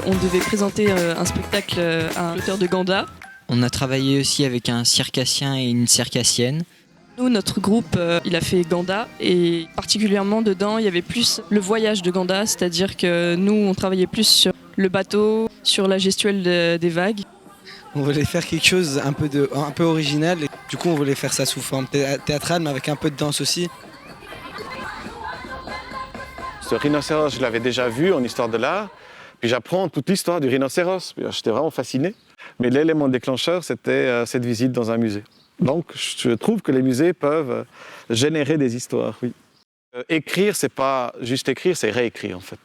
On devait présenter un spectacle à l'auteur de Ganda. On a travaillé aussi avec un circassien et une circassienne. Nous, notre groupe, il a fait Ganda et particulièrement dedans, il y avait plus le voyage de Ganda, c'est-à-dire que nous, on travaillait plus sur le bateau, sur la gestuelle des vagues. On voulait faire quelque chose un peu original. Et du coup, on voulait faire ça sous forme théâtrale, mais avec un peu de danse aussi. Ce rhinocéros, je l'avais déjà vu en histoire de l'art. Puis j'apprends toute l'histoire du rhinocéros. J'étais vraiment fasciné. Mais l'élément déclencheur, c'était cette visite dans un musée. Donc, je trouve que les musées peuvent générer des histoires, oui. Écrire, c'est pas juste écrire, c'est réécrire, en fait.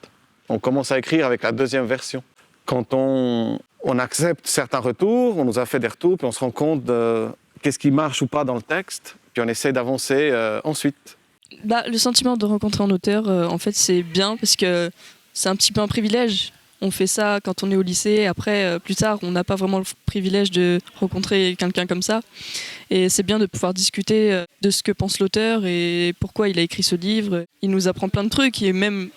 On commence à écrire avec la deuxième version. Quand on accepte certains retours, on nous a fait des retours, puis on se rend compte de qu'est-ce qui marche ou pas dans le texte, puis on essaie d'avancer ensuite. Le sentiment de rencontrer un auteur, en fait, c'est bien parce que c'est un petit peu un privilège. On fait ça quand on est au lycée. Après, plus tard, on n'a pas vraiment le privilège de rencontrer quelqu'un comme ça. Et c'est bien de pouvoir discuter de ce que pense l'auteur et pourquoi il a écrit ce livre. Il nous apprend plein de trucs et même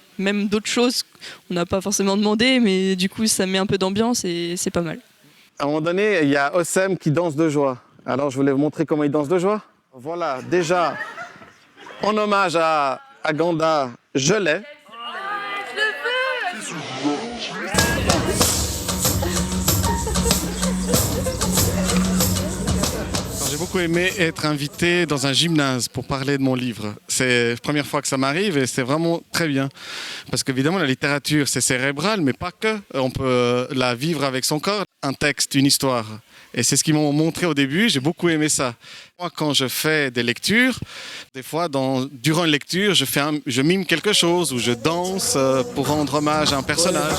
d'autres choses qu'on n'a pas forcément demandé, mais du coup, ça met un peu d'ambiance et c'est pas mal. À un moment donné, il y a Ossem qui danse de joie. Alors, je voulais vous montrer comment il danse de joie. Voilà, déjà, en hommage à Ganda, je l'ai. J'ai beaucoup aimé être invité dans un gymnase pour parler de mon livre. C'est la première fois que ça m'arrive et c'est vraiment très bien. Parce qu'évidemment, la littérature, c'est cérébral, mais pas que. On peut la vivre avec son corps. Un texte, une histoire. Et c'est ce qu'ils m'ont montré au début, j'ai beaucoup aimé ça. Moi, quand je fais des lectures, des fois, durant une lecture, je mime quelque chose ou je danse pour rendre hommage à un personnage.